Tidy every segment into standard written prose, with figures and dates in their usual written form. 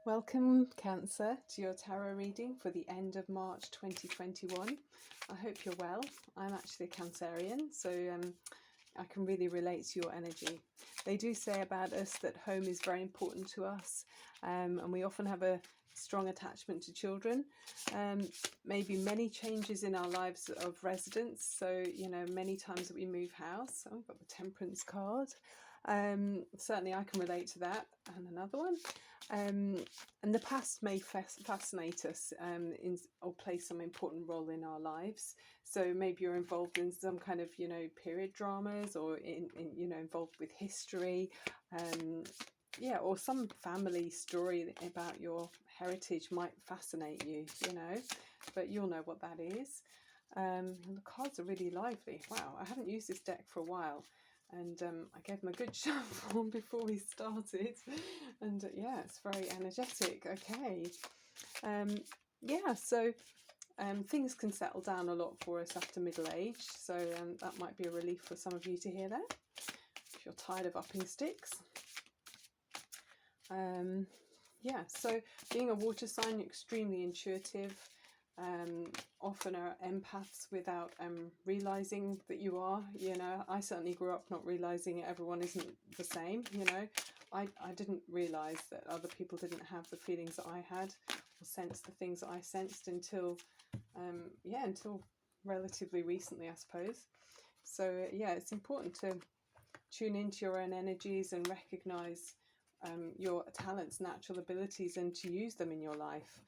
Welcome, Cancer, to your tarot reading for the end of March 2021. I hope you're well. I'm actually a Cancerian, so I can really relate to your energy. They do say about us that home is very important to us, and we often have a strong attachment to children. Maybe many changes in our lives of residence, so many times that we move house. Oh, we've got the Temperance card. Certainly I can relate to that. And another one. And the past may fascinate us or play some important role in our lives. So maybe you're involved in some kind of period dramas, or involved with history, or some family story about your heritage might fascinate you, but you'll know what that is. And the cards are really lively. Wow, I haven't used this deck for a while, and I gave them a good shuffle before we started, and yeah, it's very energetic. Okay, so things can settle down a lot for us after middle age, so that might be a relief for some of you to hear that, if you're tired of upping sticks. So being a water sign, you're extremely intuitive, often are empaths without realizing that you are. I certainly grew up not realizing everyone isn't the same. I didn't realize that other people didn't have the feelings that I had, or sense the things that I sensed until relatively recently, I suppose. So it's important to tune into your own energies and recognize your talents, natural abilities, and to use them in your life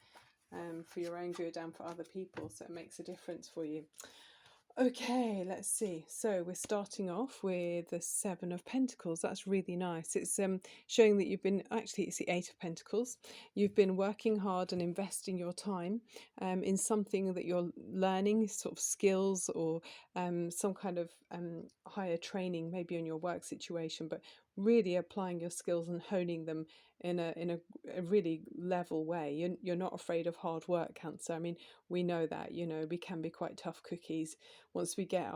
for your own good and for other people, so it makes a difference for you. Okay, let's see. So we're starting off with the Seven of Pentacles. That's really nice. It's showing that it's the Eight of Pentacles. You've been working hard and investing your time in something that you're learning, sort of skills, or some kind of higher training, maybe in your work situation, but really applying your skills and honing them in a really level way. You're not afraid of hard work, Cancer. I mean, we know that, we can be quite tough cookies. Once we get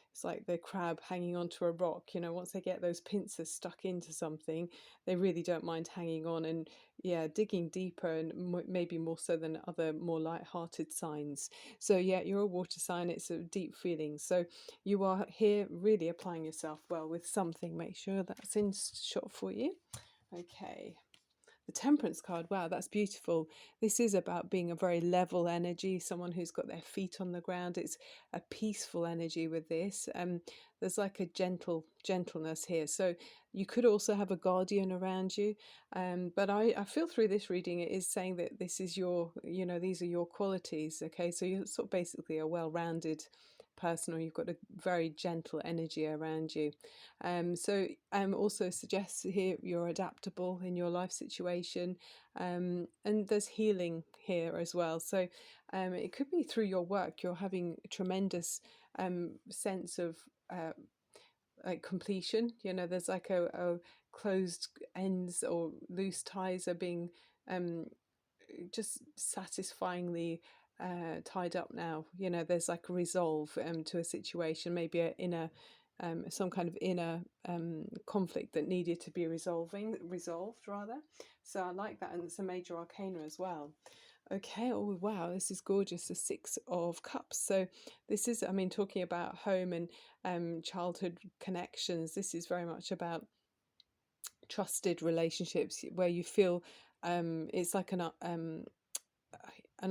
it's like the crab hanging onto a rock, once they get those pincers stuck into something, they really don't mind hanging on and digging deeper, and maybe more so than other more light-hearted signs. So you're a water sign. It's a deep feeling. So you are here really applying yourself well with something. Make sure that's in shot for you. Okay. The Temperance card, wow, that's beautiful. This is about being a very level energy, someone who's got their feet on the ground. It's a peaceful energy with this. There's like a gentleness here. So you could also have a guardian around you. But I feel through this reading, it is saying that this is these are your qualities. Okay, so you're sort of basically a well-rounded person, or you've got a very gentle energy around you. Also suggests here you're adaptable in your life situation, and there's healing here as well. So it could be through your work you're having a tremendous sense of like completion. There's like a closed ends or loose ties are being just satisfyingly tied up now. There's like a resolve to a situation, maybe some kind of inner conflict that needed to be resolved rather. So I like that, and it's a major arcana as well. Okay, oh wow, this is gorgeous, the Six of Cups. So this is, talking about home and childhood connections. This is very much about trusted relationships where you feel it's like an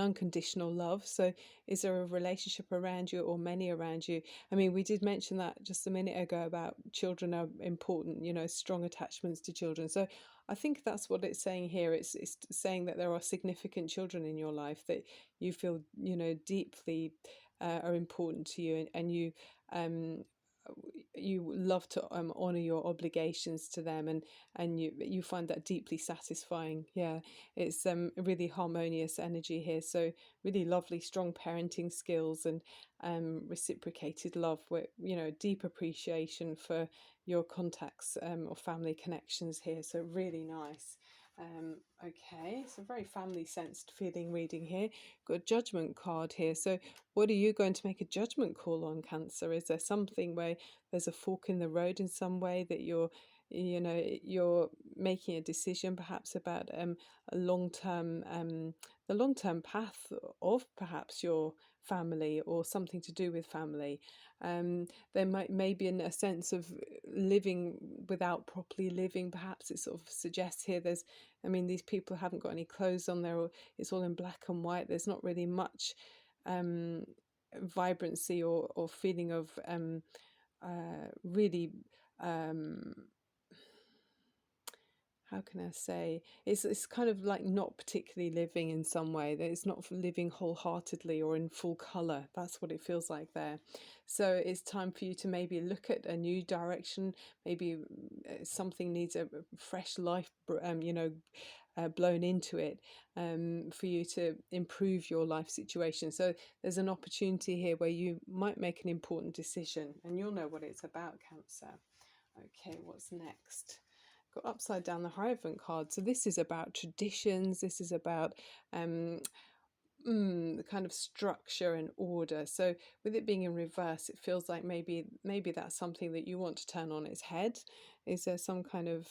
unconditional love. So is there a relationship around you, or many around you? We did mention that just a minute ago about children are important, strong attachments to children. So I think that's what it's saying here. It's saying that there are significant children in your life that you feel deeply are important to you, and you love to honor your obligations to them, and you find that deeply satisfying. It's a really harmonious energy here, so really lovely, strong parenting skills, and reciprocated love, with deep appreciation for your contacts or family connections here. So really nice. Okay, it's a very family sensed feeling reading here. Got a judgment card here. So what are you going to make a judgment call on, Cancer? Is there something where there's a fork in the road in some way that you're making a decision perhaps about a long-term the long-term path of perhaps your family or something to do with family. There might be in a sense of living without properly living. Perhaps it sort of suggests here these people haven't got any clothes on there, or it's all in black and white. There's not really much um, vibrancy or feeling of really um, how can I say, it's kind of like not particularly living in some way, that it's not living wholeheartedly or in full color. That's what it feels like there. So it's time for you to maybe look at a new direction. Maybe something needs a fresh life blown into it, for you to improve your life situation. So there's an opportunity here where you might make an important decision, and you'll know what it's about, Cancer. Okay, what's next? Got upside down the Hierophant card. So this is about traditions. This is about um, the kind of structure and order. So with it being in reverse, it feels like maybe that's something that you want to turn on its head. Is there some kind of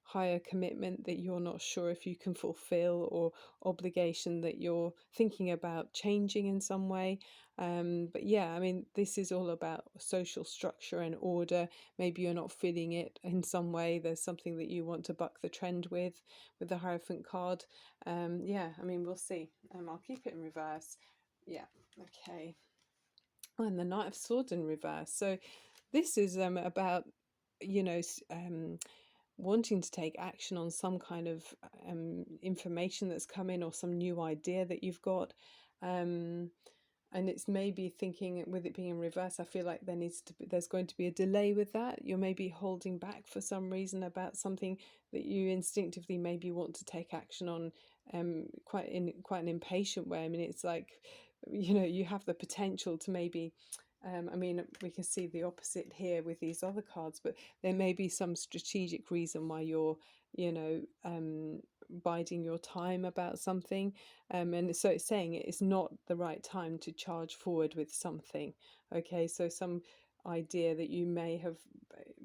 higher commitment that you're not sure if you can fulfill, or obligation that you're thinking about changing in some way? But yeah, this is all about social structure and order. Maybe you're not feeling it in some way. There's something that you want to buck the trend with the Hierophant card. Yeah, we'll see. I'll keep it in reverse. Yeah, okay. And the Knight of Swords in reverse. So this is about, you know, wanting to take action on some kind of information that's come in, or some new idea that you've got. And it's maybe thinking, with it being in reverse, I feel like there's going to be a delay with that. You're maybe holding back for some reason about something that you instinctively maybe want to take action on, quite an impatient way. It's like, you have the potential to maybe we can see the opposite here with these other cards, but there may be some strategic reason why you're, biding your time about something. And so it's saying it is not the right time to charge forward with something. Okay, so some idea that you may have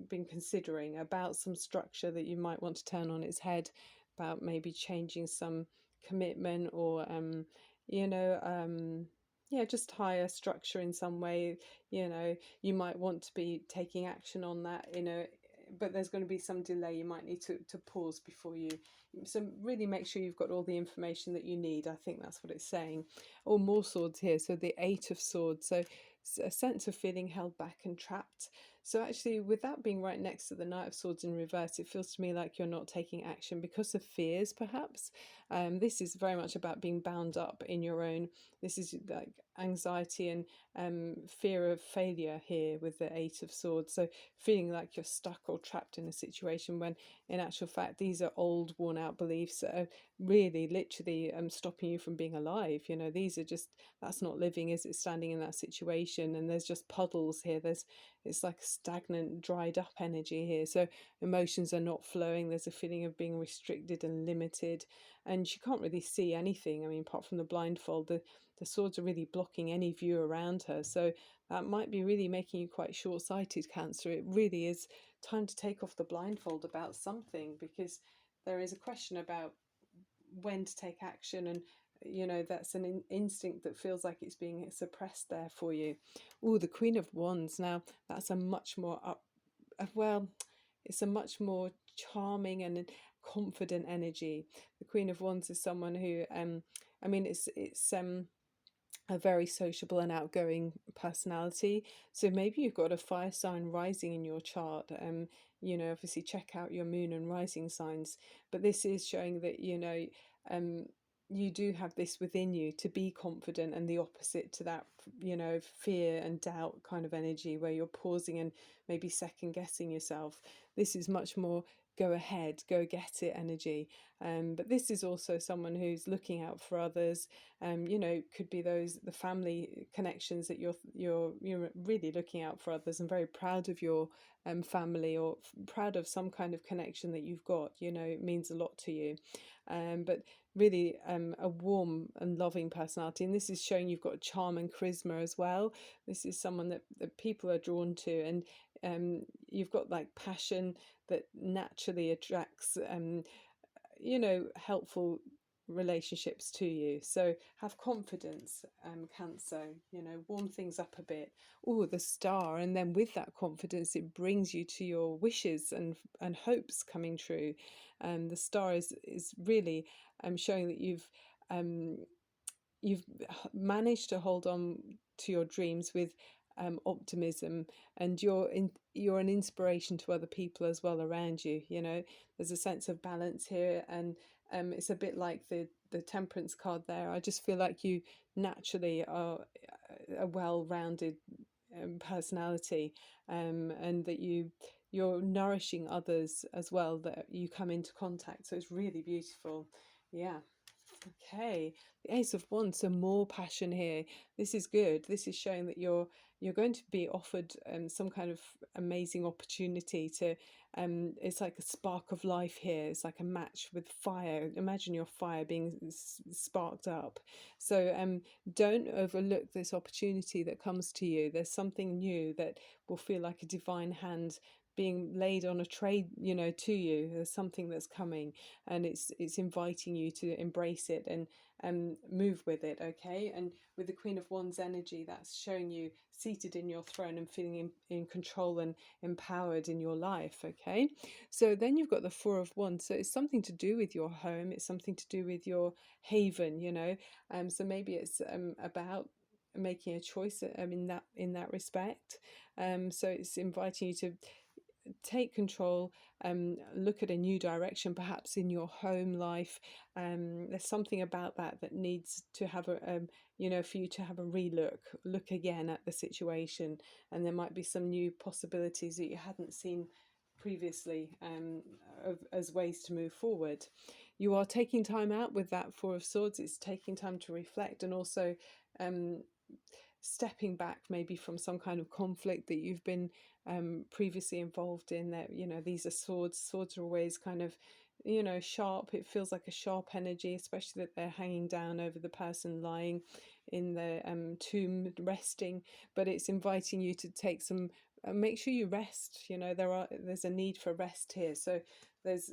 been considering about some structure that you might want to turn on its head, about maybe changing some commitment, or you know yeah, just higher structure in some way. You might want to be taking action on that, but there's going to be some delay. You might need to pause before you. So really make sure you've got all the information that you need. I think that's what it's saying. Or more swords here. So the Eight of Swords. So a sense of feeling held back and trapped. So actually, with that being right next to the Knight of Swords in reverse, it feels to me like you're not taking action because of fears, perhaps. This is very much about being bound up in your own. This is like anxiety and fear of failure here with the Eight of Swords. So feeling like you're stuck or trapped in a situation, when in actual fact these are old, worn out beliefs that are really literally stopping you from being alive. These are just, that's not living, is it? Standing in that situation, and there's just puddles here. It's like stagnant, dried up energy here. So emotions are not flowing. There's a feeling of being restricted and limited, and she can't really see anything. Apart from the blindfold, the swords are really blocking any view around her. So that might be really making you quite short-sighted, Cancer. It really is time to take off the blindfold about something, because there is a question about when to take action, and that's an instinct that feels like it's being suppressed there for you. Oh, the Queen of Wands. Now that's a much more well, it's a much more charming and confident energy. The Queen of Wands is someone who it's a very sociable and outgoing personality. So maybe you've got a fire sign rising in your chart. Obviously check out your moon and rising signs. But this is showing that, you do have this within you to be confident, and the opposite to that, fear and doubt kind of energy, where you're pausing and maybe second guessing yourself. This is much more go ahead, go get it energy. But this is also someone who's looking out for others. You know, could be the family connections that you're really looking out for others and very proud of your family, or proud of some kind of connection that you've got. You know, it means a lot to you. But really a warm and loving personality, and this is showing you've got charm and charisma as well. This is someone that people are drawn to, and you've got like passion that naturally attracts you know, helpful relationships to you. So have confidence, Cancer, you know, warm things up a bit. Oh, the Star, and then with that confidence it brings you to your wishes and hopes coming true. The Star is really showing that um you've managed to hold on to your dreams with optimism, and you're an inspiration to other people as well around you. You know, there's a sense of balance here, and it's a bit like the Temperance card there. I just feel like you naturally are a well-rounded personality, and that you're nourishing others as well that you come into contact. So it's really beautiful. Yeah. Okay, the Ace of Wands, so more passion here. This is good. This is showing that you're going to be offered some kind of amazing opportunity to. It's like a spark of life here. It's like a match with fire. Imagine your fire being sparked up. So don't overlook this opportunity that comes to you. There's something new that will feel like a divine hand being laid on a tray, you know, to you. There's something that's coming, and it's inviting you to embrace it and move with it. Okay, and with the Queen of Wands energy, that's showing you seated in your throne and feeling in control and empowered in your life. Okay, so then you've got the Four of Wands, so it's something to do with your home, it's something to do with your haven, you know. So maybe it's about making a choice in that respect. So it's inviting you to take control, look at a new direction perhaps in your home life. There's something about that needs to have you know, for you to have a look again at the situation, and there might be some new possibilities that you hadn't seen previously, as ways to move forward. You are taking time out with that Four of Swords. It's taking time to reflect, and also stepping back maybe from some kind of conflict that you've been previously involved in. That, you know, these are swords are always kind of, you know, sharp. It feels like a sharp energy, especially that they're hanging down over the person lying in the tomb resting. But it's inviting you to take some make sure you rest. You know, there's a need for rest here. So there's,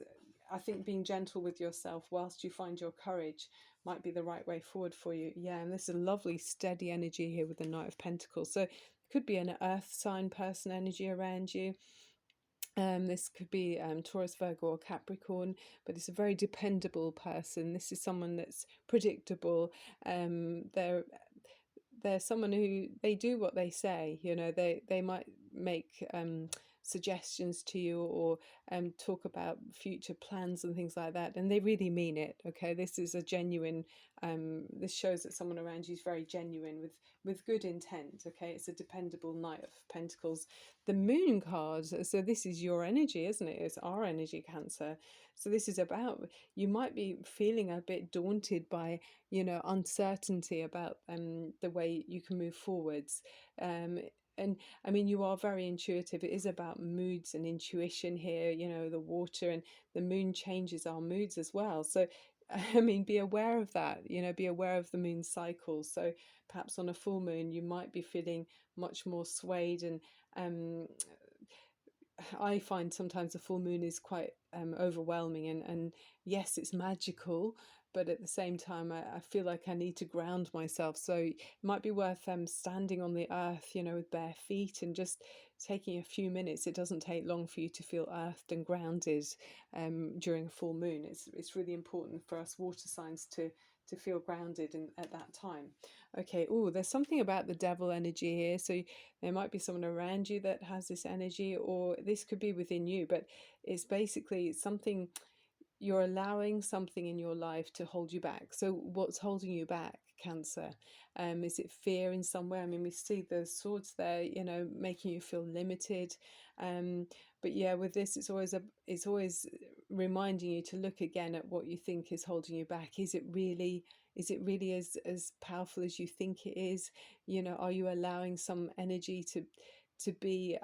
I think, being gentle with yourself whilst you find your courage might be the right way forward for you. Yeah, and there's a lovely steady energy here with the Knight of Pentacles. So it could be an earth sign person energy around you. This could be Taurus, Virgo, or Capricorn, but it's a very dependable person. This is someone that's predictable. They're someone who, they do what they say. You know, they might make suggestions to you, or talk about future plans and things like that, and they really mean it. Okay, this is a genuine this shows that someone around you is very genuine with good intent. Okay, it's a dependable Knight of Pentacles. The Moon card, so this is your energy, isn't it? It's our energy, Cancer. So this is about, you might be feeling a bit daunted by, you know, uncertainty about the way you can move forwards. And I mean, you are very intuitive. It is about moods and intuition here. You know, the water and the moon changes our moods as well. So, I mean, be aware of that. You know, be aware of the moon cycle. So perhaps on a full moon, you might be feeling much more swayed, and I find sometimes the full moon is quite overwhelming, and yes, it's magical, but at the same time, I feel like I need to ground myself. So it might be worth standing on the earth, you know, with bare feet, and just taking a few minutes. It doesn't take long for you to feel earthed and grounded during a full moon. It's really important for us water signs to feel grounded at that time. Okay, oh, there's something about the Devil energy here. So there might be someone around you that has this energy, or this could be within you, but it's basically something, you're allowing something in your life to hold you back. So what's holding you back Cancer? Is it fear in some way? I mean, we see the swords there, you know, making you feel limited. But yeah, with this, it's always reminding you to look again at what you think is holding you back. Is it really as powerful as you think it is? You know, are you allowing some energy to be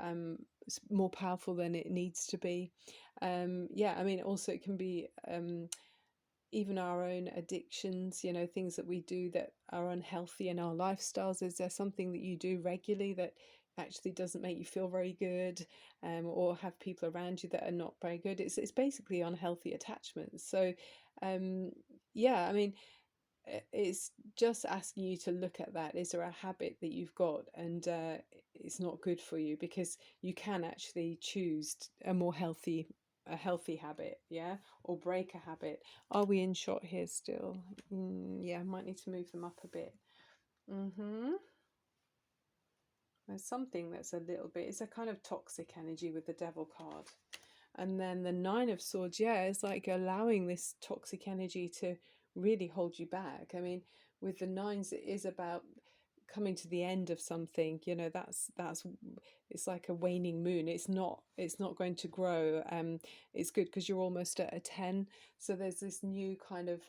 more powerful than it needs to be? Yeah, I mean, also it can be even our own addictions, you know, things that we do that are unhealthy in our lifestyles. Is there something that you do regularly that actually doesn't make you feel very good, or have people around you that are not very good? It's basically unhealthy attachments. So yeah, I mean, it's just asking you to look at that. Is there a habit that you've got and it's not good for you? Because you can actually choose a healthy habit, yeah, or break a habit. Are we in shot here still? Yeah, I might need to move them up a bit. There's something that's a little bit, it's a kind of toxic energy with the Devil card. And then the Nine of Swords, yeah, it's like allowing this toxic energy to really hold you back. I mean, with the nines, it is about coming to the end of something. You know, that's it's like a waning moon. It's not going to grow. It's good because you're almost at a 10. So there's this new kind of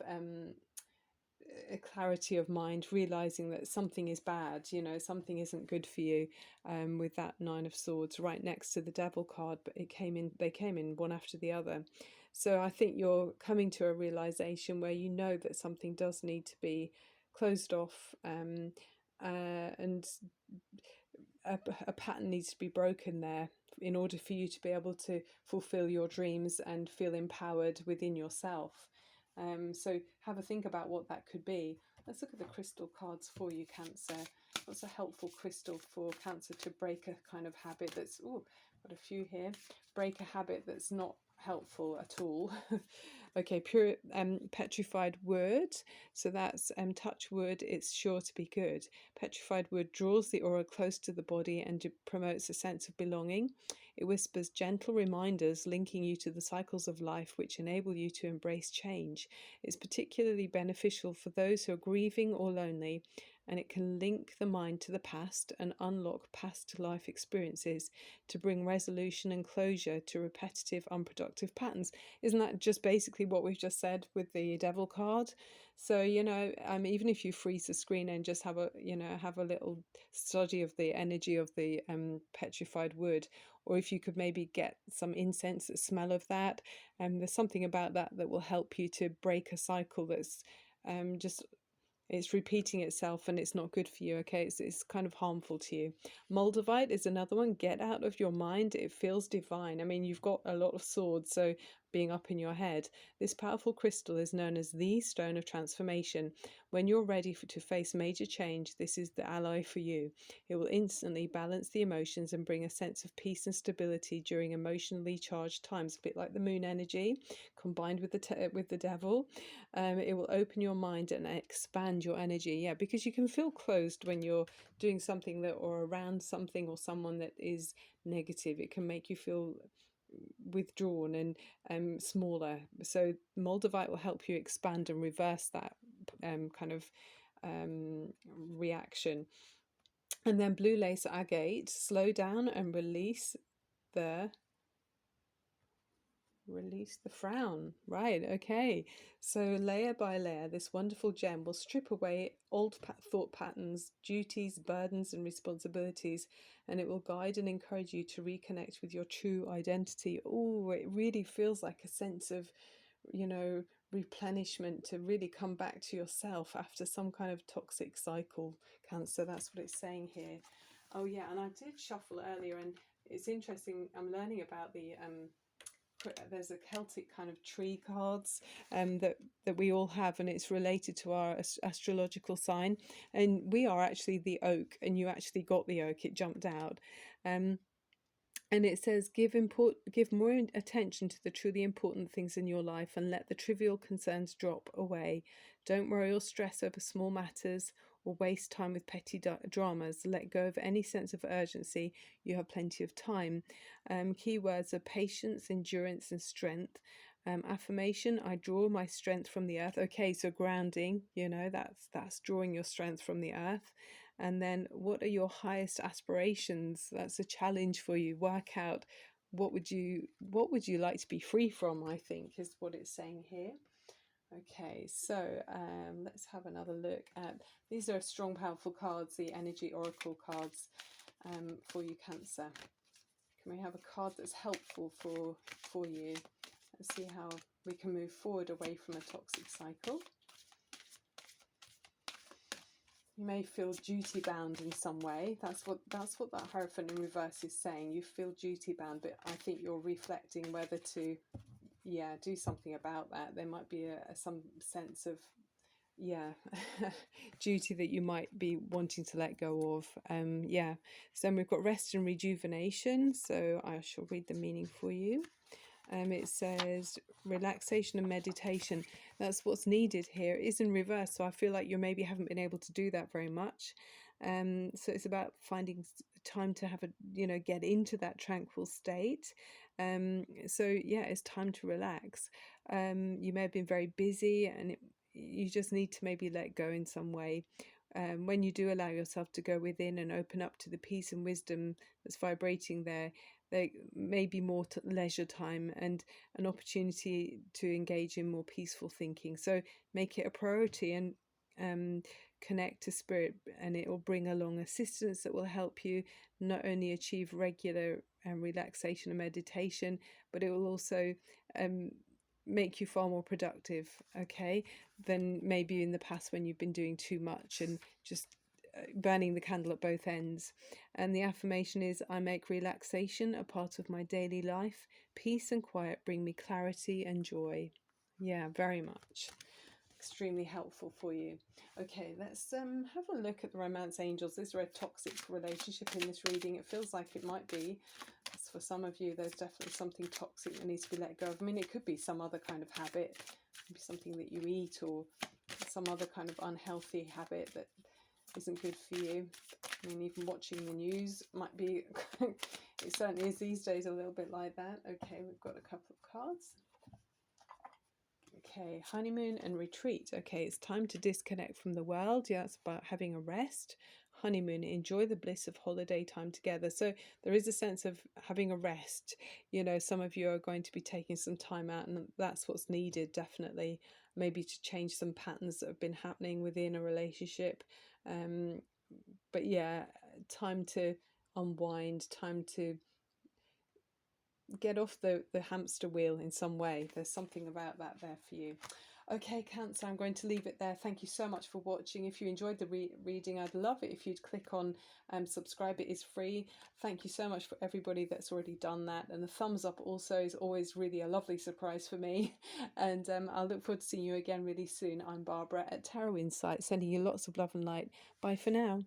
a clarity of mind, realizing that something is bad, you know, something isn't good for you, with that Nine of Swords right next to the Devil card, but they came in one after the other. So I think you're coming to a realization where you know that something does need to be closed off, and a pattern needs to be broken there in order for you to be able to fulfill your dreams and feel empowered within yourself. So have a think about what that could be. Let's look at the crystal cards for you, Cancer. What's a helpful crystal for Cancer to break a kind of habit that's, oh, got a few here. Break a habit that's not helpful at all. Okay, pure petrified wood. So that's touch wood, it's sure to be good. Petrified wood draws the aura close to the body and promotes a sense of belonging. It whispers gentle reminders linking you to the cycles of life which enable you to embrace change. It's particularly beneficial for those who are grieving or lonely, and it can link the mind to the past and unlock past life experiences to bring resolution and closure to repetitive, unproductive patterns. Isn't that just basically what we've just said with the Devil card? So, you know, even if you freeze the screen and just have a little study of the energy of the petrified wood, or if you could maybe get some incense, the smell of that, there's something about that will help you to break a cycle that's just it's repeating itself and it's not good for you. Okay, it's kind of harmful to you. Moldavite is another one. Get out of your mind. It feels divine. I mean, you've got a lot of swords, so being up in your head. This powerful crystal is known as the stone of transformation. When you're ready to face major change, this is the ally for you. It will instantly balance the emotions and bring a sense of peace and stability during emotionally charged times, a bit like the moon energy combined with the devil. It will open your mind and expand your energy. Yeah, because you can feel closed when you're doing something that or around something or someone that is negative. It can make you feel withdrawn and smaller. So Moldavite will help you expand and reverse that kind of reaction. And then blue lace agate, slow down and release the frown. Right, okay. So layer by layer, this wonderful gem will strip away old thought patterns, duties, burdens, and responsibilities, and it will guide and encourage you to reconnect with your true identity. Oh, it really feels like a sense of, you know, replenishment, to really come back to yourself after some kind of toxic cycle, Cancer. That's what it's saying here. Oh yeah, and I did shuffle earlier, and it's interesting. I'm learning about there's a Celtic kind of tree cards that we all have, and it's related to our astrological sign, and we are actually the oak, and you actually got the oak, it jumped out. And it says, give more attention to the truly important things in your life and let the trivial concerns drop away. Don't worry or stress over small matters or waste time with petty dramas. Let go of any sense of urgency. You have plenty of time. Keywords are patience, endurance, and strength. Affirmation, I draw my strength from the earth. Okay, so grounding, you know, that's drawing your strength from the earth. And then what are your highest aspirations? That's a challenge for you. Work out what would you like to be free from, I think is what it's saying here. Okay, so let's have another look at, these are strong, powerful cards, the energy oracle cards for you, Cancer. Can we have a card that's helpful for you? Let's see how we can move forward away from a toxic cycle. You may feel duty bound in some way. That's what that Hierophant in reverse is saying. You feel duty bound, but I think you're reflecting whether to, yeah, do something about that. There might be some sense of, yeah, duty that you might be wanting to let go of. Yeah. So then we've got rest and rejuvenation. So I shall read the meaning for you. It says relaxation and meditation. That's what's needed here. It is in reverse, so I feel like you maybe haven't been able to do that very much. So it's about finding time to have get into that tranquil state. So yeah, it's time to relax. You may have been very busy, and you just need to maybe let go in some way. When you do allow yourself to go within and open up to the peace and wisdom that's vibrating there may be more leisure time and an opportunity to engage in more peaceful thinking. So make it a priority and connect to spirit, and it will bring along assistance that will help you not only achieve regular relaxation and meditation, but it will also make you far more productive, okay, than maybe in the past when you've been doing too much and just burning the candle at both ends. And the affirmation is, I make relaxation a part of my daily life. Peace and quiet bring me clarity and joy. Yeah, very much. Extremely helpful for you. Okay, let's have a look at the romance angels. Is there a toxic relationship in this reading? It feels like it might be. As for some of you, there's definitely something toxic that needs to be let go of. I mean, it could be some other kind of habit, maybe something that you eat, or some other kind of unhealthy habit that isn't good for you. I mean, even watching the news might be, it certainly is these days a little bit like that. Okay, we've got a couple of cards. Okay, honeymoon and retreat. Okay, it's time to disconnect from the world. Yeah, it's about having a rest. Honeymoon, enjoy the bliss of holiday time together. So there is a sense of having a rest. You know, some of you are going to be taking some time out, and that's what's needed, definitely. Maybe to change some patterns that have been happening within a relationship. But yeah, time to unwind, time to get off the hamster wheel in some way. There's something about that there for you. Okay, Cancer, I'm going to leave it there. Thank you so much for watching. If you enjoyed the reading, I'd love it if you'd click on subscribe. It is free. Thank you so much for everybody that's already done that. And the thumbs up also is always really a lovely surprise for me. And I'll look forward to seeing you again really soon. I'm Barbara at Tarot Insight, sending you lots of love and light. Bye for now.